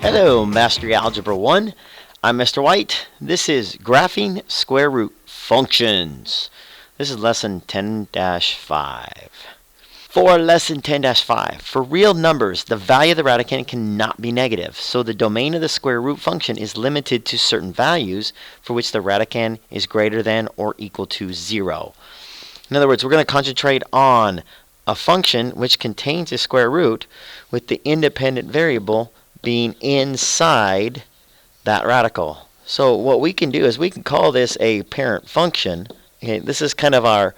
Hello, Mastery Algebra 1. I'm Mr. White. This is Graphing Square Root Functions. This is Lesson 10-5. For Lesson 10-5, for real numbers, the value of the radicand cannot be negative, so the domain of the square root function is limited to certain values for which the radicand is greater than or equal to 0. In other words, we're going to concentrate on a function which contains a square root with the independent variable being inside that radical. So what we can do is we can call this a parent function. Okay, this is kind of our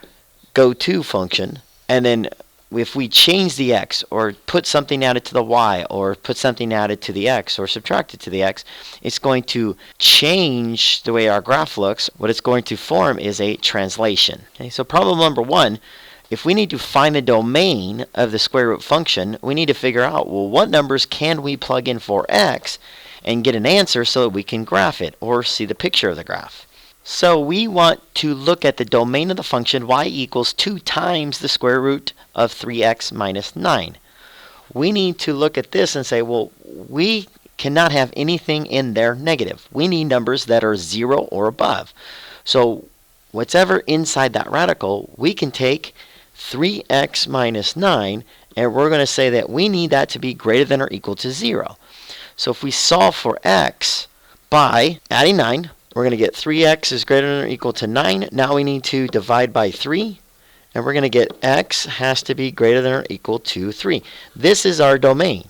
go-to function. And then if we change the x or put something added to the y or put something added to the x or subtract it to the x, it's going to change the way our graph looks. What it's going to form is a translation. Okay, so problem number 1. If we need to find the domain of the square root function, we need to figure out, well, what numbers can we plug in for x and get an answer so that we can graph it or see the picture of the graph. So we want to look at the domain of the function y equals 2 times the square root of 3x minus 9. We need to look at this and say, well, we cannot have anything in there negative. We need numbers that are 0 or above. So whatever inside that radical, we can take 3x minus 9, and we're going to say that we need that to be greater than or equal to 0. So if we solve for x by adding 9, we're going to get 3x is greater than or equal to 9. Now we need to divide by 3, and we're going to get x has to be greater than or equal to 3. This is our domain.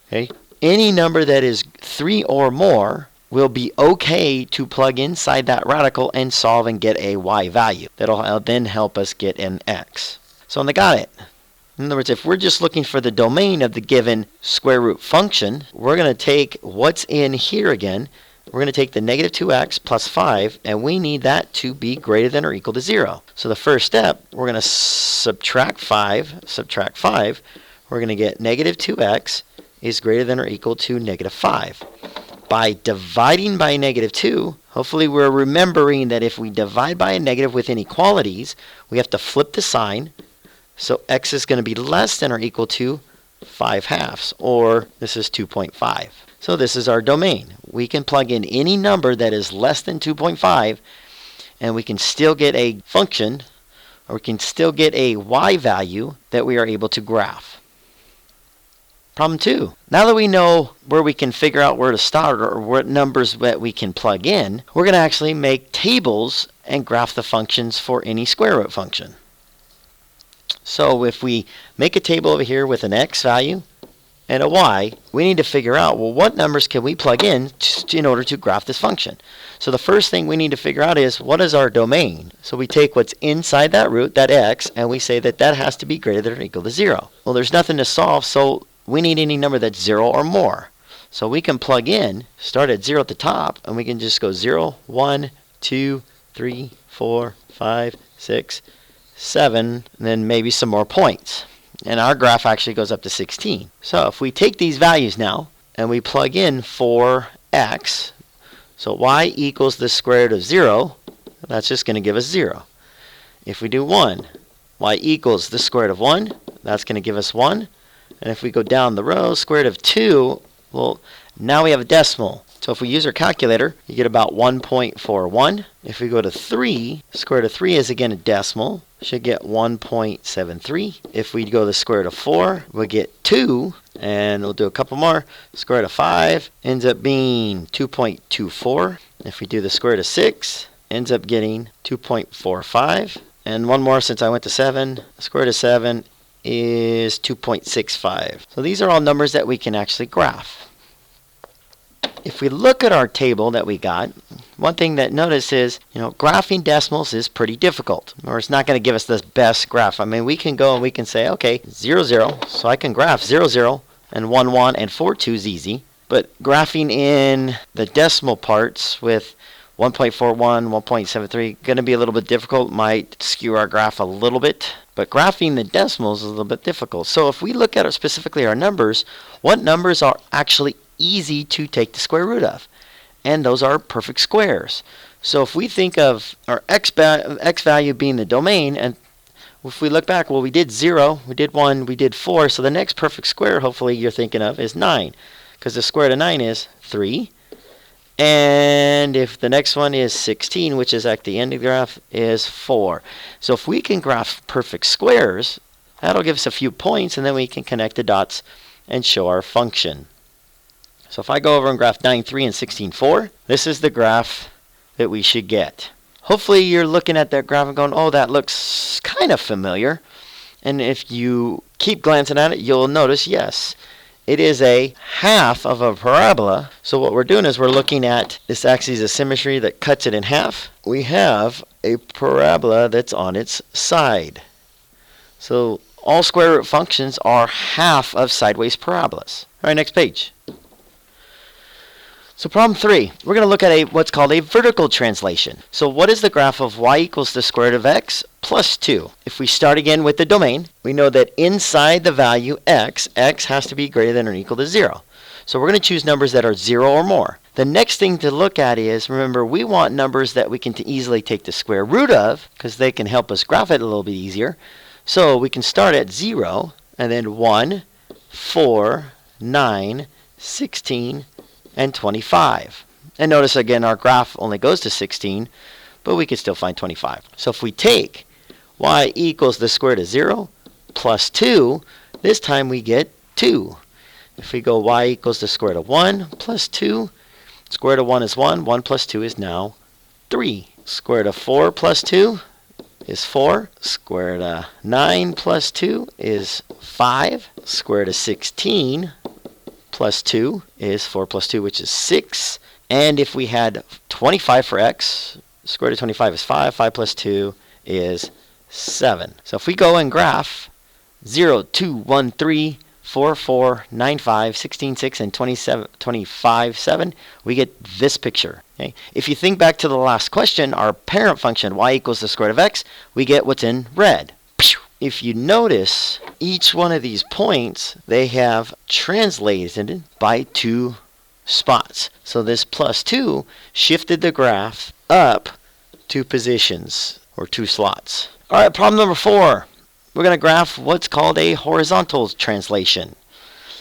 Okay? Any number that is 3 or more will be okay to plug inside that radical and solve and get a y value. That'll then help us get an x. So I got it. In other words, if we're just looking for the domain of the given square root function, we're going to take what's in here again. We're going to take the negative 2x plus 5, and we need that to be greater than or equal to 0. So the first step, we're going to subtract 5. We're going to get negative 2x is greater than or equal to negative 5. By dividing by negative 2, hopefully we're remembering that if we divide by a negative with inequalities, we have to flip the sign. So x is going to be less than or equal to 5/2, or this is 2.5. So this is our domain. We can plug in any number that is less than 2.5, and we can still get a function, or we can still get a y value that we are able to graph. Problem 2. Now that we know where we can figure out where to start or what numbers that we can plug in, we're going to actually make tables and graph the functions for any square root function. So if we make a table over here with an x value and a y, we need to figure out, well, what numbers can we plug in order to graph this function? So the first thing we need to figure out is, what is our domain? So we take what's inside that root, that x, and we say that that has to be greater than or equal to 0. Well, there's nothing to solve, so we need any number that's 0 or more. So we can plug in, start at 0 at the top, and we can just go 0, 1, 2, 3, 4, 5, 6, 7, and then maybe some more points. And our graph actually goes up to 16. So if we take these values now, and we plug in for x, so y equals the square root of 0, that's just going to give us 0. If we do 1, y equals the square root of 1, that's going to give us 1. And if we go down the row, square root of 2, well, now we have a decimal. So if we use our calculator, you get about 1.41. If we go to 3, square root of 3 is again a decimal. Should get 1.73. If we go to the square root of 4, we'll get 2. And we'll do a couple more. Square root of 5 ends up being 2.24. If we do the square root of 6, ends up getting 2.45. And one more since I went to 7. Square root of 7 is 2.65. So these are all numbers that we can actually graph. If we look at our table that we got, one thing that notice is, graphing decimals is pretty difficult, or it's not going to give us the best graph. I mean, we can go and we can say, okay, 0, 0, so I can graph 0, 0, and 1, 1, and 4, 2 is easy. But graphing in the decimal parts with 1.41, 1.73, going to be a little bit difficult, might skew our graph a little bit. But graphing the decimals is a little bit difficult. So if we look at specifically our numbers, what numbers are actually easy to take the square root of? And those are perfect squares. So if we think of our x value being the domain, and if we look back, well, we did 0, we did 1, we did 4, so the next perfect square, hopefully you're thinking of, is 9. because the square root of 9 is 3. And if the next one is 16, which is at the end of the graph, is 4. So if we can graph perfect squares, that'll give us a few points, and then we can connect the dots and show our function. So if I go over and graph 9, 3, and 16, 4, this is the graph that we should get. Hopefully you're looking at that graph and going, oh, that looks kind of familiar. And if you keep glancing at it, you'll notice, yes, it is a half of a parabola. So what we're doing is we're looking at this axis of symmetry that cuts it in half. We have a parabola that's on its side. So all square root functions are half of sideways parabolas. All right, next page. So problem 3, we're going to look at what's called a vertical translation. So what is the graph of y equals the square root of x plus 2? If we start again with the domain, we know that inside the value x has to be greater than or equal to 0. So we're going to choose numbers that are 0 or more. The next thing to look at is, remember, we want numbers that we can easily take the square root of, because they can help us graph it a little bit easier. So we can start at 0, and then 1, 4, 9, 16, and 25. And notice again our graph only goes to 16, but we can still find 25. So if we take y equals the square root of 0 plus 2, this time we get 2. If we go y equals the square root of 1 plus 2, square root of 1 is 1, 1 plus 2 is now 3. Square root of 4 plus 2 is 4. Square root of 9 plus 2 is 5. Square root of 16 plus 2 is 4 plus 2, which is 6. And if we had 25 for x, square root of 25 is 5. 5 plus 2 is 7. So if we go and graph 0, 2, 1, 3, 4, 4, 9, 5, 16, 6, and 27, 25, 7, we get this picture. Okay? If you think back to the last question, our parent function, y equals the square root of x, we get what's in red. If you notice, each one of these points, they have translated by 2 spots. So this plus 2 shifted the graph up 2 positions, or 2 slots. All right, problem number 4. We're going to graph what's called a horizontal translation.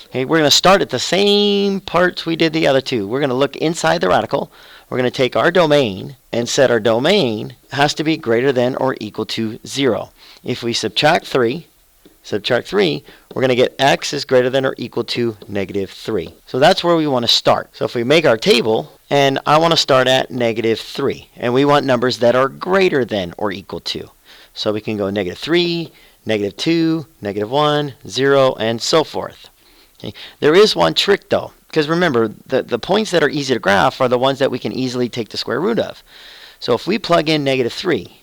Okay, we're going to start at the same parts we did the other 2. We're going to look inside the radical. We're going to take our domain and set our domain has to be greater than or equal to 0. If we subtract 3, we're going to get x is greater than or equal to -3. So that's where we want to start. So if we make our table, and I want to start at -3, and we want numbers that are greater than or equal to. So we can go -3, -2, -1, 0, and so forth. Okay. There is one trick though, because remember, the points that are easy to graph are the ones that we can easily take the square root of. So if we plug in -3,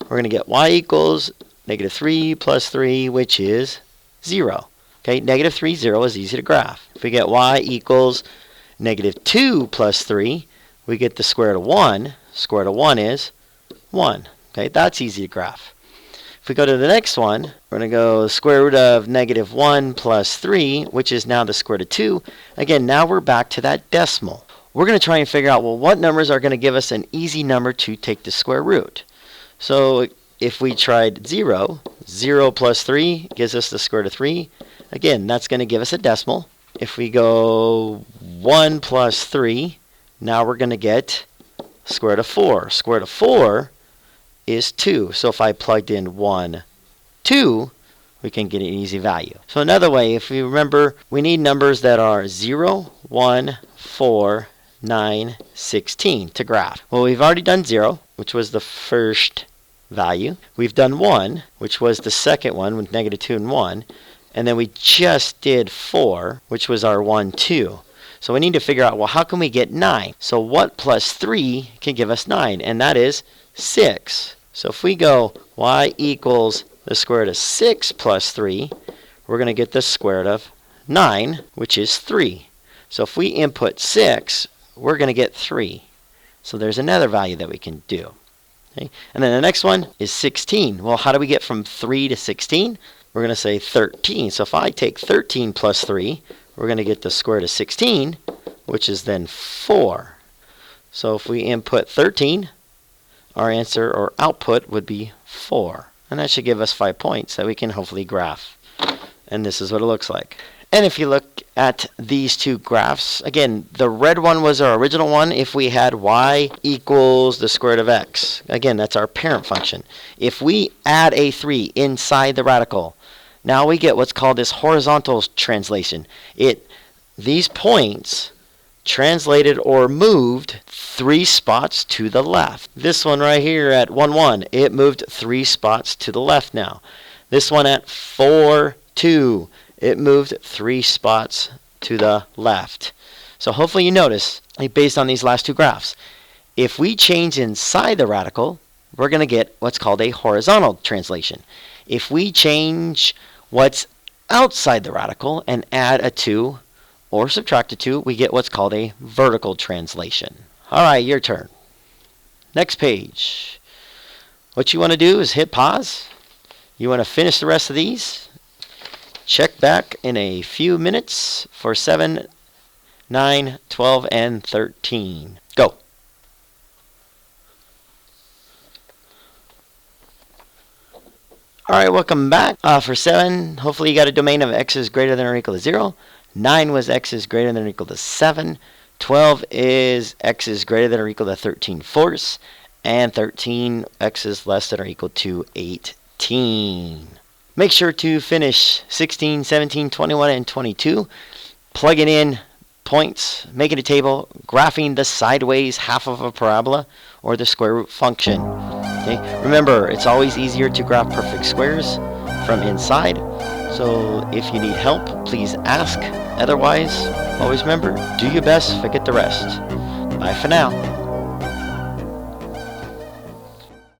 we're going to get y equals -3 plus 3, which is 0. Okay, -3, 0 is easy to graph. If we get y equals -2 plus 3, we get the square root of 1. Square root of 1 is 1. Okay, that's easy to graph. If we go to the next one, we're going to go square root of -1 plus 3, which is now the square root of 2. Again, now we're back to that decimal. We're going to try and figure out, well, what numbers are going to give us an easy number to take the square root. So if we tried 0, 0 plus 3 gives us the square root of 3. Again, that's going to give us a decimal. If we go 1 plus 3, now we're going to get square root of 4. Square root of 4 is 2. So if I plugged in 1, 2, we can get an easy value. So another way, if we remember, we need numbers that are 0, 1, 4, 9, 16 to graph. Well, we've already done 0, which was the first value. We've done 1, which was the second one with -2 and 1. And then we just did 4, which was our 1, 2. So we need to figure out, well, how can we get 9? So what plus 3 can give us 9? And that is 6. So if we go y equals the square root of 6 plus 3, we're going to get the square root of 9, which is 3. So if we input 6, we're going to get 3. So there's another value that we can do. Okay? And then the next one is 16. Well, how do we get from 3 to 16? We're going to say 13. So if I take 13 plus 3, we're going to get the square root of 16, which is then 4. So if we input 13, our answer or output would be 4. And that should give us 5 points that we can hopefully graph. And this is what it looks like. And if you look at these two graphs, again, the red one was our original one if we had y equals the square root of x. Again, that's our parent function. If we add a 3 inside the radical, now we get what's called this horizontal translation. These points translated or moved 3 spots to the left. This one right here at 1, 1, it moved 3 spots to the left now. This one at 4, 2, it moved 3 spots to the left. So hopefully you notice, based on these last two graphs, if we change inside the radical, we're going to get what's called a horizontal translation. If we change what's outside the radical and add a 2 or subtract a 2, we get what's called a vertical translation. All right, your turn. Next page. What you want to do is hit pause. You want to finish the rest of these. Check back in a few minutes for 7, 9, 12, and 13. Go. All right, welcome back. For 7, hopefully you got a domain of x is greater than or equal to 0. 9 was x is greater than or equal to 7. 12 is x is greater than or equal to 13/4. And 13, x is less than or equal to 18. Make sure to finish 16, 17, 21, and 22. Plugging in points, making a table, graphing the sideways half of a parabola or the square root function. Okay? Remember, it's always easier to graph perfect squares from inside. So if you need help, please ask. Otherwise, always remember, do your best, forget the rest. Bye for now.